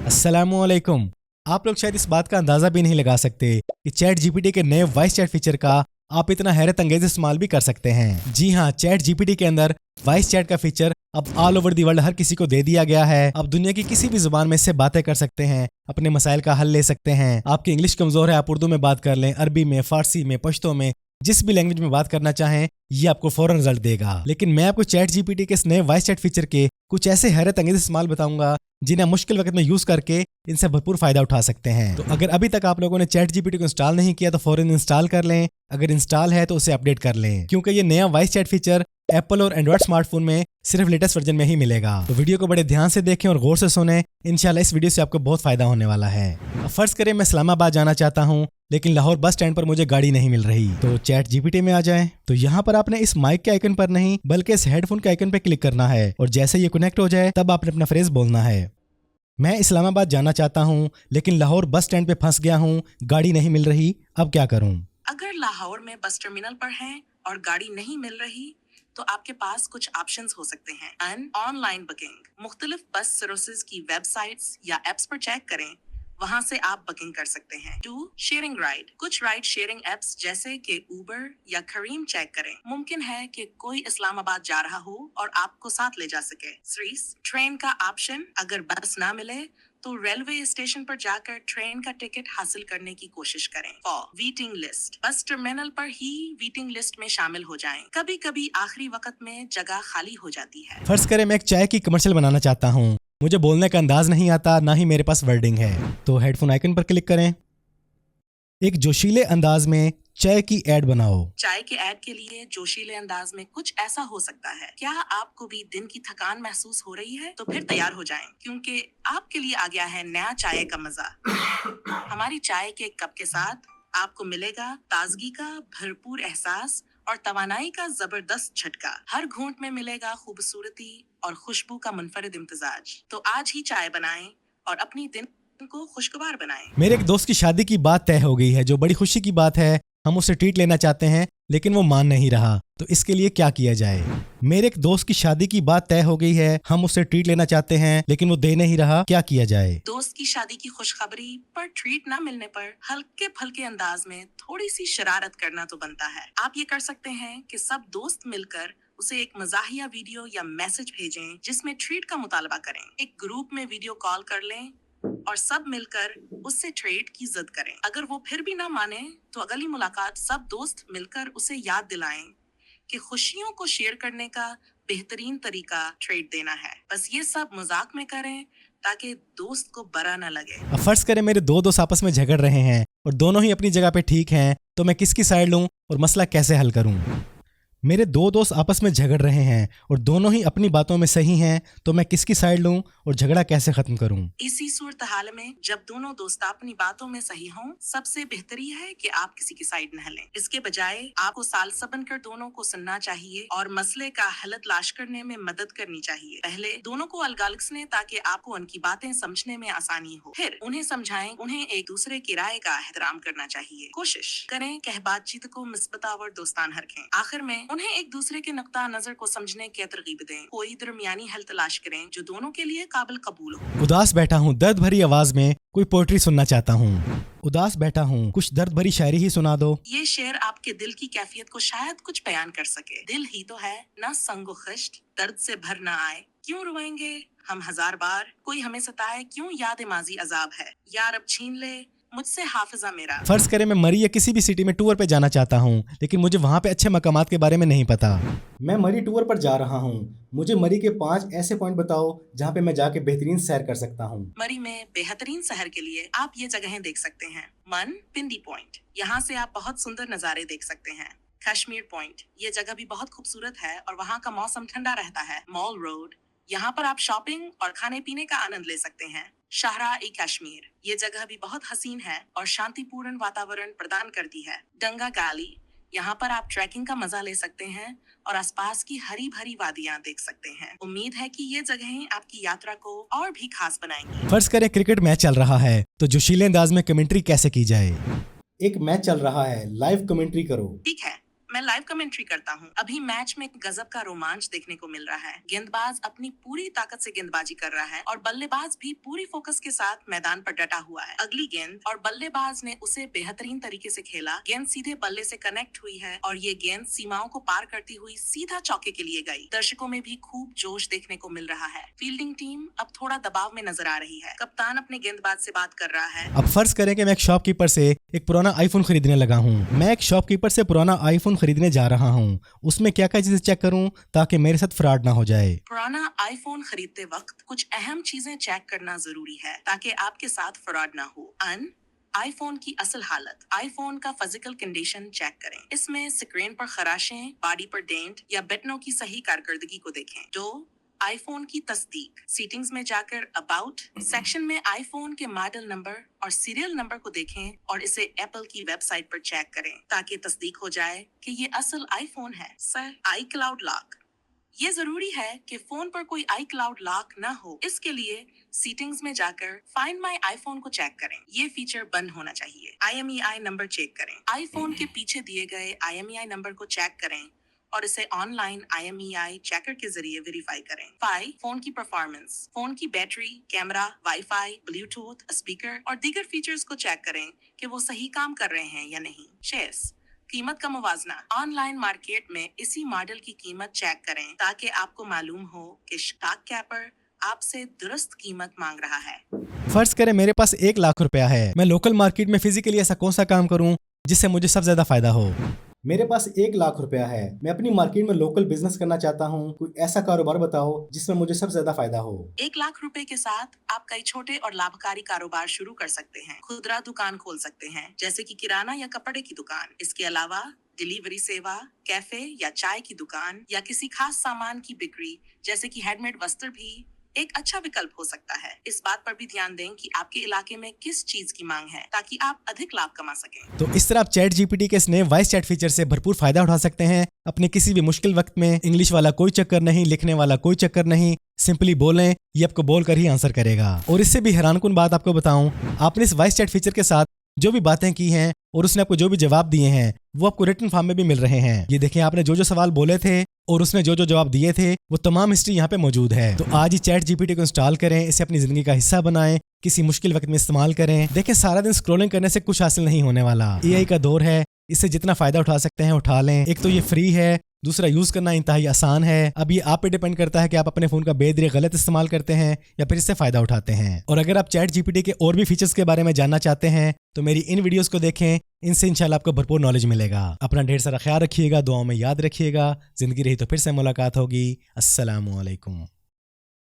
अस्सलामुअलैकुम। आप लोग शायद इस बात का अंदाजा भी नहीं लगा सकते कि चैट जीपीटी के नए वॉइस चैट फीचर का आप इतना हैरत अंगेज इस्तेमाल भी कर सकते हैं। जी हाँ, चैट जीपीटी के अंदर वॉइस चैट का फीचर अब ऑल ओवर दी वर्ल्ड हर किसी को दे दिया गया है। अब दुनिया की किसी भी जुबान में इससे बातें कर सकते हैं, अपने मसाइल का हल ले सकते हैं। आपकी इंग्लिश कमजोर है, आप उर्दू में बात कर लें, अरबी में, फारसी में, पश्तो में, जिस भी लैंग्वेज में बात करना चाहें, ये आपको फौरन रिजल्ट देगा। लेकिन मैं आपको चैट जीपीटी के इस नए वॉइस चैट फीचर के कुछ ऐसे हैरत अंगेज इस्तेमाल बताऊंगा जिन्हें मुश्किल वक्त में यूज करके इनसे भरपूर फायदा उठा सकते हैं। तो अगर अभी तक आप लोगों ने चैट जीपीटी को इंस्टॉल नहीं किया तो फौरन इंस्टॉल कर लें। अगर इंस्टॉल है तो उसे अपडेट कर लें, क्योंकि ये नया वॉइस चैट फीचर एप्पल और एंड्रॉइड स्मार्टफोन में सिर्फ लेटेस्ट वर्जन में ही मिलेगा। तो वीडियो को बड़े ध्यान से देखें और गौर से सुनें। इंशाल्लाह इस वीडियो से आपको बहुत फायदा होने वाला है। अब फर्ज करें मैं इस्लामाबाद जाना चाहता हूँ, लेकिन लाहौर बस स्टैंड पर मुझे गाड़ी नहीं मिल रही। तो चैट जीपीटी में आ जाएं। तो यहाँ पर आपने इस माइक के आइकन पर नहीं बल्कि इस हेडफोन के आइकन पर क्लिक करना है, और जैसे ये कनेक्ट हो जाए तब आपने अपना फ्रेज बोलना है। मैं इस्लामाबाद जाना चाहता हूँ, लेकिन लाहौर बस स्टैंड पे फंस गया हूँ, गाड़ी नहीं मिल रही, अब क्या करूँ? अगर लाहौर में बस टर्मिनल पर हैं और गाड़ी नहीं मिल रही तो आपके पास कुछ ऑप्शंस हो सकते हैं। ऑनलाइन बुकिंग, मुख्तलिफ बस सर्विसेज की वेबसाइट्स या एप्स पर चेक करें, वहां से आप बुकिंग कर सकते हैं। 2. शेयरिंग राइड, कुछ राइड शेयरिंग एप्स जैसे कि उबर या करीम चेक करें, मुमकिन है कि कोई इस्लामाबाद जा रहा हो और आपको साथ ले जा सके। 3. ट्रेन का ऑप्शन, अगर बस ना मिले तो रेलवे स्टेशन पर जाकर ट्रेन का टिकट हासिल करने की कोशिश करें। 4. वेटिंग लिस्ट, बस टर्मिनल पर ही वेटिंग लिस्ट में शामिल हो जाएं। कभी कभी आखिरी वक्त में जगह खाली हो जाती है। फर्ज करें मैं एक चाय की कमर्शियल बनाना चाहता हूँ, मुझे बोलने का अंदाज नहीं आता, ना ही मेरे पास वर्डिंग है। तो हेडफोन आइकन पर क्लिक करें। एक जोशीले अंदाज में चाय की एड बनाओ। चाय के ऐड के लिए जोशीले अंदाज में कुछ ऐसा हो सकता है। क्या आपको भी दिन की थकान महसूस हो रही है? तो फिर तैयार हो जाएं, क्योंकि आपके लिए आ गया है नया चाय का मजा। हमारी चाय के कप के साथ आपको मिलेगा ताजगी का भरपूर एहसास और तवानाई का जबरदस्त झटका। हर घूंट में मिलेगा खूबसूरती और खुशबू का मुनफरिद इम्तिजाज। तो आज ही चाय बनाएं और अपनी दिन को खुशगवार बनाएं। मेरे एक दोस्त की शादी की बात तय हो गई है, जो बड़ी खुशी की बात है। हम उससे ट्रीट लेना चाहते हैं, लेकिन वो मान नहीं रहा। तो इसके लिए क्या किया जाए? मेरे एक दोस्त की शादी की बात तय हो गई है, हम उससे ट्रीट लेना चाहते हैं, लेकिन वो दे नहीं रहा, क्या किया जाए? दोस्त की शादी की खुशखबरी पर ट्रीट ना मिलने पर हल्के फुल्के अंदाज में थोड़ी सी शरारत करना तो बनता है। आप ये कर सकते हैं कि सब दोस्त मिलकर उसे एक मजाहिया वीडियो या मैसेज भेजें जिसमें ट्रीट का मुतालबा करें। एक ग्रुप में वीडियो कॉल कर लें और सब मिलकर उससे ट्रेड की जिद करें। अगर वो फिर भी ना माने तो अगली मुलाकात सब दोस्त मिलकर उसे याद दिलाएं कि खुशियों को शेयर करने का बेहतरीन तरीका ट्रेड देना है। बस ये सब मजाक में करें ताकि दोस्त को बुरा ना लगे। अब फर्ज करें मेरे दो दोस्त आपस में झगड़ रहे हैं और दोनों ही अपनी जगह पे ठीक हैं, तो मैं किसकी साइड लूं और मसला कैसे हल करूं? मेरे दो दोस्त आपस में झगड़ रहे हैं और दोनों ही अपनी बातों में सही हैं, तो मैं किसकी साइड लूं और झगड़ा कैसे खत्म करूं? इसी सूरत हाल में जब दोनों दोस्त अपनी बातों में सही हों, सबसे बेहतरी है कि आप किसी की साइड न लें। इसके बजाय आपको सालसा बनकर दोनों को सुनना चाहिए और मसले का हल तलाश करने में मदद करनी चाहिए। पहले दोनों को अलग सुने ताकि आपको उनकी बातें समझने में आसानी हो। फिर उन्हें समझाएं, उन्हें एक दूसरे की राय का एहतराम करना चाहिए। कोशिश करें कि बातचीत को मिसबता और दोस्ताना रखें। आखिर में उन्हें एक दूसरे के नुक्ता नजर को समझने की तरगीब दें। कोई दरमियानी हल तलाश करें जो दोनों के लिए काबिल कबूल हो। उदास बैठा हूँ, दर्द भरी आवाज में कोई पोएट्री सुनना चाहता हूँ। उदास बैठा हूँ, कुछ दर्द भरी शायरी ही सुना दो। ये शेर आपके दिल की कैफियत को शायद कुछ बयान कर सके। दिल ही तो है ना संगो खिश्त, दर्द से भर ना आए, क्यों रोएंगे हम हजार बार, कोई हमें सताए, क्यों याद माजी अजाब है, यार अब छीन ले मुझसे हाफिजा मेरा। फर्ज करें मैं मरी या किसी भी सिटी में टूर पे जाना चाहता हूँ, लेकिन मुझे वहाँ पे अच्छे मकामात के बारे में नहीं पता। मैं मरी टूर पर जा रहा हूँ, मुझे मरी के 5 ऐसे पॉइंट बताओ जहाँ पे मैं जाके बेहतरीन सैर कर सकता हूँ। मरी में बेहतरीन शहर के लिए आप ये जगहें देख सकते हैं। मन पिंडी पॉइंट, यहाँ से आप बहुत सुंदर नजारे देख सकते हैं। कश्मीर पॉइंट, ये जगह भी बहुत खूबसूरत है और वहाँ का मौसम ठंडा रहता है। मॉल रोड, यहाँ पर आप शॉपिंग और खाने पीने का आनंद ले सकते हैं। शाहरा-ए कश्मीर, ये जगह भी बहुत हसीन है और शांतिपूर्ण वातावरण प्रदान करती है। डंगा गैली, यहाँ पर आप ट्रैकिंग का मजा ले सकते हैं और आसपास की हरी भरी वादियाँ देख सकते हैं। उम्मीद है कि ये जगहें आपकी यात्रा को और भी खास बनाएंगी। फर्ज करें क्रिकेट मैच चल रहा है, तो जोशीले अंदाज में कमेंट्री कैसे की जाए? एक मैच चल रहा है, लाइव कमेंट्री करो। ठीक है, मैं लाइव कमेंट्री करता हूँ। अभी मैच में गजब का रोमांच देखने को मिल रहा है। गेंदबाज अपनी पूरी ताकत से गेंदबाजी कर रहा है और बल्लेबाज भी पूरी फोकस के साथ मैदान पर डटा हुआ है। अगली गेंद और बल्लेबाज ने उसे बेहतरीन तरीके से खेला। गेंद सीधे बल्ले से कनेक्ट हुई है और ये गेंद सीमाओं को पार करती हुई सीधा चौके के लिए गई। दर्शकों में भी खूब जोश देखने को मिल रहा है। फील्डिंग टीम अब थोड़ा दबाव में नजर आ रही है। कप्तान अपने गेंदबाज से बात कर रहा है। अब फर्ज करें कि मैं एक शॉपकीपर से एक पुराना आईफोन खरीदने लगा हूँ। मैं एक शॉपकीपर से पुराना आईफोन खरीदने जा रहा हूँ। उसमें क्या क्या चीजें चेक करूँ ताकि मेरे साथ फ्रॉड ना हो जाए। पुराना आईफोन खरीदते वक्त कुछ अहम चीजें चेक करना जरूरी है ताकि आपके साथ फ्रॉड ना हो। आईफोन की असल हालत, आईफोन का फिजिकल कंडीशन चेक करें। इसमें स्क्रीन पर खराशें, बॉडी पर डेंट या बटनों की सही कारकर्दगी को देखें। आईफोन की तस्दीक, सीटिंग्स में जाकर अबाउट सेक्शन में आईफोन के मॉडल नंबर और सीरियल नंबर को देखें और इसे एप्पल की वेबसाइट पर चेक करें ताकि तस्दीक हो जाए कि ये असल आईफोन है। सर, आई क्लाउड लॉक, ये जरूरी है कि फोन पर कोई आई क्लाउड लॉक ना हो। इसके लिए सेटिंग्स में जाकर फाइंड माई आईफोन को चेक करें। ये फीचर बंद होना चाहिए। IMEI नंबर चेक करें। आईफोन के पीछे दिए गए IMEI नंबर को चेक करें और इसे ऑनलाइन IMEI चेकर के जरिए वेरीफाई करें। 5. फोन की परफॉर्मेंस, फोन की battery, camera, wifi, Bluetooth, speaker और दीगर फीचर्स को चेक करें कि वो सही काम कर रहे हैं या नहीं। 6. कीमत का मुवाजना, ऑनलाइन मार्केट में इसी मॉडल की कीमत चेक करें ताकि आपको मालूम हो कि स्टॉक कैपर आपसे दुरुस्त कीमत मांग रहा है। फर्ज करें मेरे पास 1 लाख रुपया है। मैं लोकल मार्केट में फिजिकली ऐसा कौन सा काम करूं जिससे मुझे सबसे ज्यादा फायदा हो। मेरे पास 1 लाख रुपया है। मैं अपनी मार्केट में लोकल बिजनेस करना चाहता हूँ। कोई ऐसा कारोबार बताओ जिसमें मुझे सबसे ज्यादा फायदा हो। 1 लाख रुपए के साथ आप कई छोटे और लाभकारी कारोबार शुरू कर सकते हैं। खुदरा दुकान खोल सकते हैं, जैसे कि किराना या कपड़े की दुकान। इसके अलावा डिलीवरी सेवा, कैफे या चाय की दुकान या किसी खास सामान की बिक्री, जैसे कि हैंडमेड वस्त्र भी एक अच्छा विकल्प हो सकता है। इस बात पर भी ध्यान दें कि आपके इलाके में किस चीज की मांग है ताकि आप अधिक लाभ कमा सकें। तो इस तरह आप चैट जीपीटी के इस नए वॉइस चैट फीचर से भरपूर फायदा उठा सकते हैं। अपने किसी भी मुश्किल वक्त में इंग्लिश वाला कोई चक्कर नहीं, लिखने वाला कोई चक्कर नहीं, सिंपली बोलें, ये आपको बोलकर ही आंसर करेगा। और इससे भी हैरानकुन बात आपको बताऊं, आपने इस वॉइस चैट फीचर के साथ जो भी बातें की हैं और उसने आपको जो भी जवाब दिए हैं वो आपको रिटन फॉर्म में भी मिल रहे हैं। ये देखें, आपने जो जो सवाल बोले थे और उसने जो जो जवाब दिए थे वो तमाम हिस्ट्री यहाँ पे मौजूद है। तो आज ही चैट जीपीटी को इंस्टॉल करें, इसे अपनी जिंदगी का हिस्सा बनाएं, किसी मुश्किल वक्त में इस्तेमाल करें। देखें, सारा दिन स्क्रॉलिंग करने से कुछ हासिल नहीं होने वाला। AI का दौर है, इससे जितना फायदा उठा सकते हैं उठा लें। एक तो ये फ्री है, दूसरा यूज करना इंतहाई आसान है। अब ये आप पे डिपेंड करता है कि आप अपने फोन का बेदरी गलत इस्तेमाल करते हैं या फिर इससे फायदा उठाते हैं। और अगर आप चैट जीपीटी के और भी फीचर्स के बारे में जानना चाहते हैं तो मेरी इन वीडियोस को देखें, इनसे इंशाल्लाह आपको भरपूर नॉलेज मिलेगा। अपना ढेर सारा ख्याल रखिएगा, दुआओं में याद रखिएगा। जिंदगी रही तो फिर से मुलाकात होगी। अस्सलामु अलैकुम।